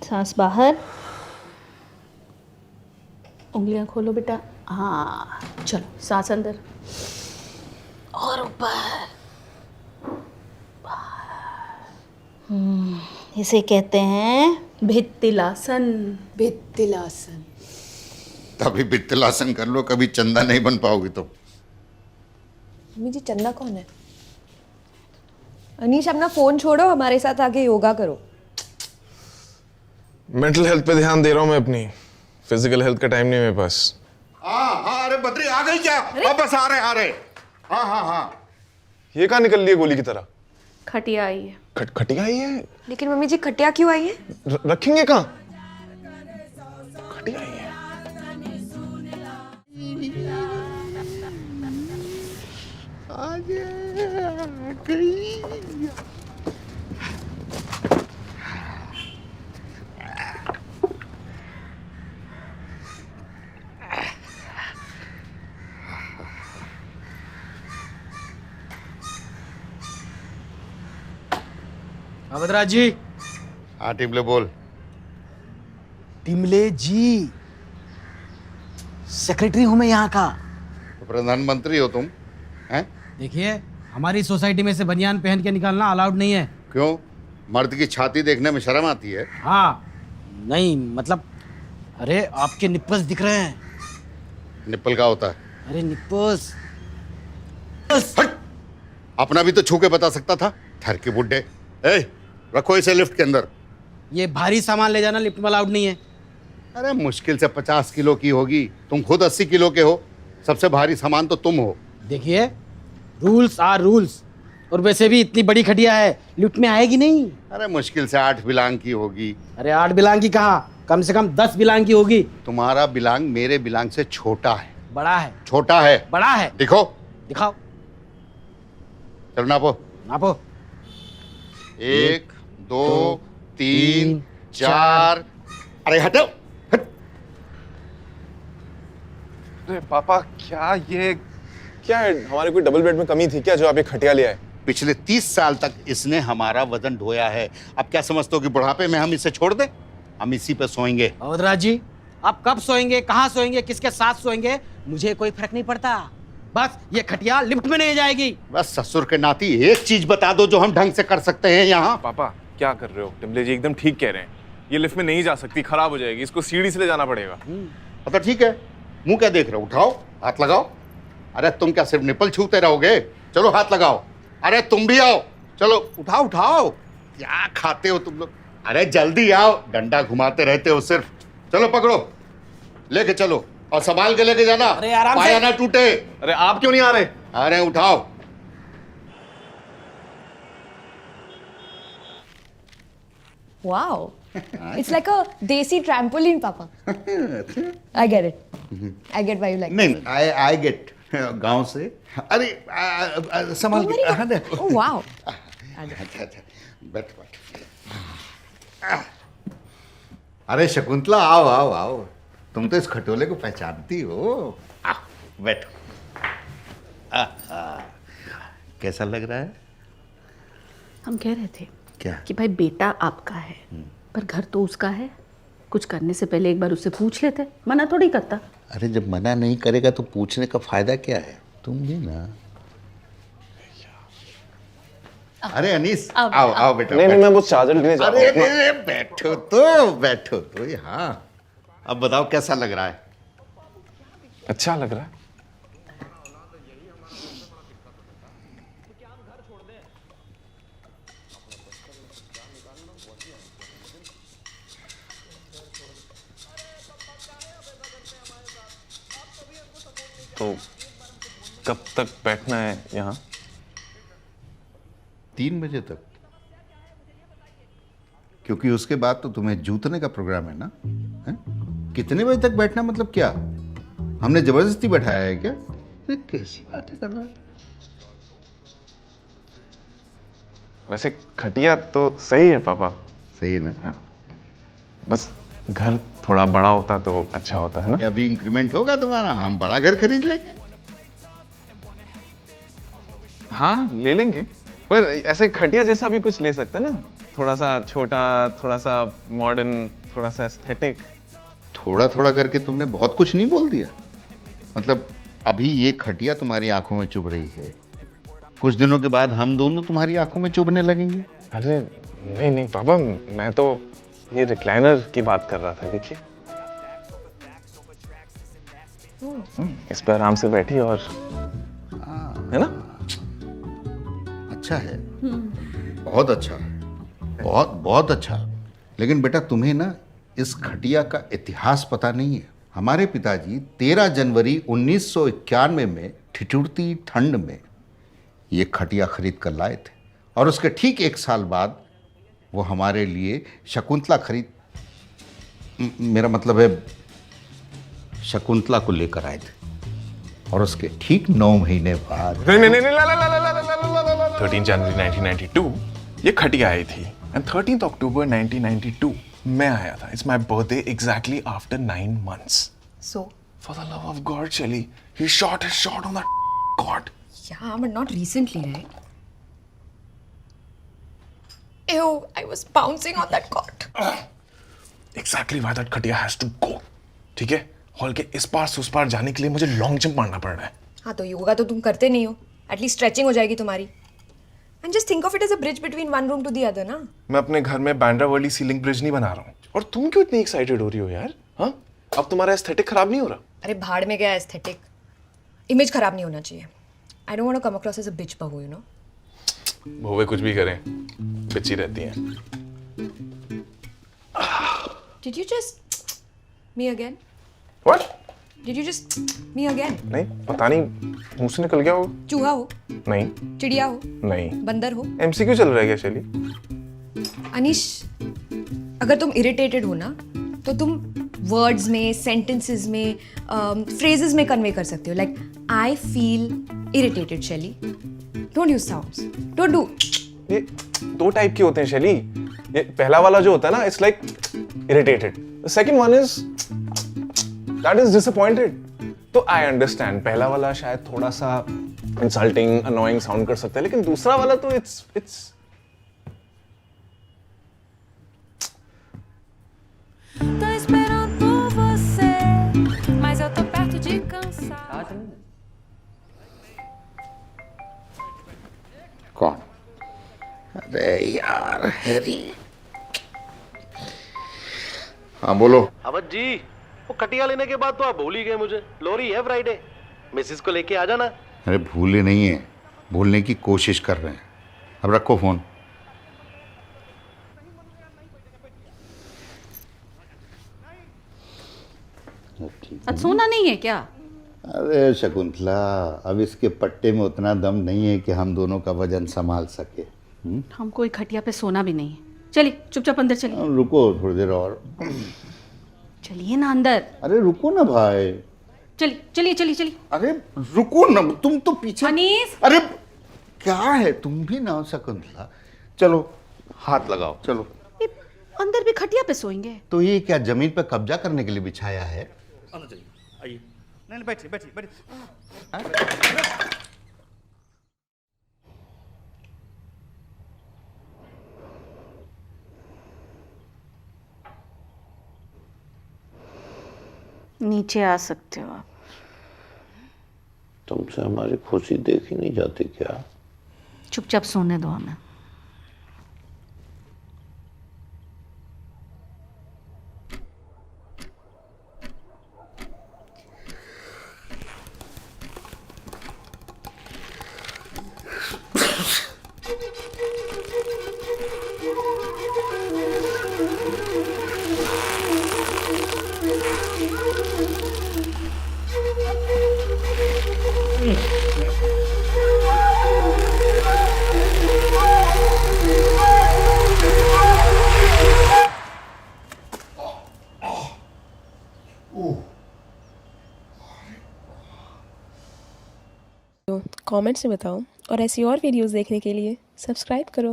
सांस बाहर, उंगलियां खोलो बेटा। हाँ चलो, सांस अंदर और ऊपर। इसे कहते हैं भित्तिलासन। भित्तिलासन। तभी भित्तिलासन कर लो, कभी चंदा नहीं बन पाओगी तो। मम्मी जी, चंदा कौन है? अनीश, अपना फोन छोड़ो, हमारे साथ आके योगा करो। मेंटल हेल्थ पे ध्यान दे रहा हूँ मैं अपनी, फिजिकल हेल्थ का टाइम नहीं है मेरे पास। हाँ, अरे बद्री आ गई क्या? बस आ रहे। हाँ। ये कहाँ निकल रही है गोली की तरह? खटिया आई है। खटिया आई है? लेकिन मम्मी जी, खटिया क्यों आई है? रखेंगे कहाँ? खटिया आई है। अवधराज जी। हाँ टिमले बोल। टिमले जी, सेक्रेटरी हूं मैं यहाँ का। तो प्रधानमंत्री हो तुम हैं? देखिए, हमारी सोसाइटी में से बनियान पहन के निकालना अलाउड नहीं है। क्यों? मर्द की छाती देखने में शर्म आती है? हाँ, नहीं मतलब, अरे आपके निप्पल्स दिख रहे हैं। निप्पल का होता है? अरे निप्पल्स। हट! अपना भी तो छू के बता सकता था, ठहर के बुड्ढे। रखो इसे लिफ्ट के अंदर। ये भारी सामान ले जाना लिफ्ट में अलाउड नहीं है। अरे मुश्किल से 50 किलो की होगी, तुम खुद 80 किलो के हो। सबसे भारी सामान तो तुम हो। देखिए, रूल्स आर रूल्स। और वैसे भी इतनी बड़ी खटिया है, लिफ्ट में आएगी नहीं। अरे मुश्किल से 8 बिलांग की होगी। अरे 8 बिलांग की कहाँ, कम से कम 10 बिलांग की होगी। तुम्हारा बिलांग मेरे बिलांग से छोटा है। बड़ा है। छोटा है। बड़ा है। दिखो। दिखाओ। चलो नापो। नापो। 1 2 3 4। अरे हटो, हट। अरे पापा, क्या है? हमारे कोई डबल बेड में कमी थी क्या जो आप ये खटिया ले आए? पिछले 30 साल तक इसने हमारा वजन ढोया है। अब क्या समझते हो कि बुढ़ापे में हम इसे छोड़ दें? हम इसी पे सोएंगे। अवधराज जी, आप कब सोएंगे, कहाँ सोएंगे, किसके साथ सोएंगे, मुझे कोई फर्क नहीं पड़ता। बस ये खटिया लिफ्ट में नहीं जाएगी। बस ससुर के नाती एक चीज बता दो जो हम ढंग से कर सकते हैं यहाँ। पापा क्या कर रहे हो? टिमले जी एकदम ठीक कह रहे हैं, ये लिफ्ट में नहीं जा सकती, खराब हो जाएगी, इसको सीढ़ी से ले जाना पड़ेगा। तो ठीक है, मुंह क्या देख रहे हो? उठाओ, हाथ लगाओ। अरे तुम क्या सिर्फ निपल छूते रहोगे? चलो हाथ लगाओ। अरे तुम भी आओ, चलो उठाओ। क्या खाते हो तुम लोग? अरे जल्दी आओ, डंडा घुमाते रहते हो सिर्फ। चलो पकड़ो, लेके चलो और संभाल के लेके जाना। अरे आराम से। पाया ना टूटे। अरे आप क्यों नहीं आ रहे? अरे उठाओ। Wow. It's like a desi trampoline, Papa. I get it. I get why you like नहीं, it. आई गेट गांव से। अरे संभाल के। हाँ, देखो। Oh, wow. अच्छा, बैठ। अरे शकुंतला, आओ। तुम तो इस खटोले को पहचानती हो। बैठो। कैसा लग रहा है? हम कह रहे थे क्या? कि भाई बेटा आपका है, पर घर तो उसका है। कुछ करने से पहले एक बार उससे पूछ लेते, मना थोड़ी करता। अरे जब मना नहीं करेगा तो पूछने का फायदा क्या है? तुम भी ना। अरे अनीस, आओ बेटा। नहीं, मैं वो चार्जर लेने जा रहा हूँ। अरे बैठो तो यहाँ। अब बताओ कैसा लग रहा है? अच्छा लग रहा है। तो कब तक बैठना है यहाँ? 3 बजे तक, क्योंकि उसके बाद तो तुम्हें जूतने का प्रोग्राम है ना। है? कितने बजे तक बैठना मतलब क्या? हमने जबरदस्ती बैठाया है क्या? कैसी बातें कर रहा है? वैसे खटिया तो सही है पापा। सही है ना? हाँ। बस घर थोड़ा बड़ा होता तो अच्छा होता है ना। अभी इंक्रीमेंट होगा तुम्हारा, हम बड़ा घर खरीद लेंगे। हाँ ले लेंगे, पर ऐसे खटिया जैसा भी कुछ ले सकते हैं ना, थोड़ा सा छोटा, थोड़ा सा मॉडर्न। थोड़ा सा एस्थेटिक। थोड़ा थोड़ा करके तुमने बहुत कुछ नहीं बोल दिया। मतलब अभी ये खटिया तुम्हारी आंखों में चुभ रही है, कुछ दिनों के बाद हम दोनों तुम्हारी आंखों में चुभने लगेंगे। अरे नहीं नहीं पापा, मैं तो ये रिक्लाइनर की बात कर रहा था। देखिए इस पर आराम से बैठी और है ना। अच्छा है, बहुत अच्छा है, बहुत बहुत अच्छा। लेकिन बेटा तुम्हें ना इस खटिया का इतिहास पता नहीं है। हमारे पिताजी 13 जनवरी 1991 में ठिठुरती ठंड में ये खटिया खरीद कर लाए थे और उसके ठीक 1 साल बाद वो हमारे लिए शकुंतला मेरा मतलब है शकुंतला को लेकर आए थे और उसके ठीक 9 महीने बाद 13 जनवरी 1992 ये खटिया आई थी एंड 13 अक्टूबर 1992 मैं आया था। It's my birthday exactly after 9 months। So, for the love of God Shaili, he shot his shot on that cot. yeah, but not recently, right? Ew, I was bouncing on that cot. Exactly why that खटिया has to go. ठीक है, hall के इस पार से उस पार जाने के लिए मुझे लॉन्ग जंप मारना पड़ रहा है। हाँ तो योगा तो तुम करते नहीं हो, एटलीस्ट स्ट्रेचिंग हो जाएगी तुम्हारी। And just think of it as a bridge between one room to the other ना। मैं अपने घर में बैंड्रा वर्ली सीलिंग ब्रिज नहीं बना रहा हूँ। और तुम क्यों इतनी एक्साइटेड हो रही हो यार? हाँ, अब तुम्हारा एस्थेटिक खराब नहीं हो रहा? अरे भाड़ में गया एस्थेटिक, इमेज खराब नहीं होना चाहिए। I don't want to come across as a bitch बहू, यू नो। बहुएं कुछ भी करें, बिची रहती हैं। Did you just me again? What? Did you just me again? नहीं, पता नहीं, मुंह से निकल गया हो। चूहा हो, नहीं चिड़िया हो, नहीं, बंदर हो। एमसीक्यू चल रहा है क्या शैली? अनीश, अगर तुम इरिटेटेड हो ना तो तुम वर्ड्स में, सेंटेंसेस में, फ्रेजेस में कन्वे कर सकते हो। लाइक आई फील इरिटेटेड शैली। Don't use sounds, don't do. ये 2 टाइप के होते हैं शैली। ये पहला वाला जो होता है ना, it's like irritated. The second one is that is disappointed. तो आई अंडरस्टैंड, पहला वाला शायद थोड़ा सा इंसल्टिंग, अनोइंग साउंड कर सकता है, लेकिन दूसरा वाला तो it's Tô esperando por você, mas eu tô perto de cansar. कौन? अरे यार हैरी। हाँ बोलो। अवध जी, वो खटिया लेने के बाद तो आप भूल ही गए मुझे। लोरी है फ्राइडे, मिसिस को लेके आ जाना। अरे भूले नहीं है, भूलने की कोशिश कर रहे हैं। अब रखो फोन। आज सोना नहीं है क्या? अरे शकुंतला, अब इसके पट्टे में उतना दम नहीं है कि हम दोनों का वजन संभाल सके। हम कोई खटिया पे सोना भी नहीं है। चलिए चुपचाप अंदर चलिए। रुको थोड़ी देर और। चलिए ना अंदर। अरे रुको ना भाई। चलिए चलिए चलिए चलिए। अरे रुको ना, तुम तो पीछे। अनीस। अरे क्या है, तुम भी ना शकुंतला। चलो हाथ लगाओ, चलो। ये अंदर भी खटिया पे सोएंगे? तो ये क्या जमीन पे कब्जा करने के लिए बिछाया है? आइए। नहीं बैठिए बैठिए बैठिए। नीचे आ सकते हो आप। तुमसे हमारी खुशी देखी नहीं जाती क्या? चुपचाप सोने दो हमें। कमेंट्स में बताओ और ऐसी और वीडियोस देखने के लिए सब्सक्राइब करो।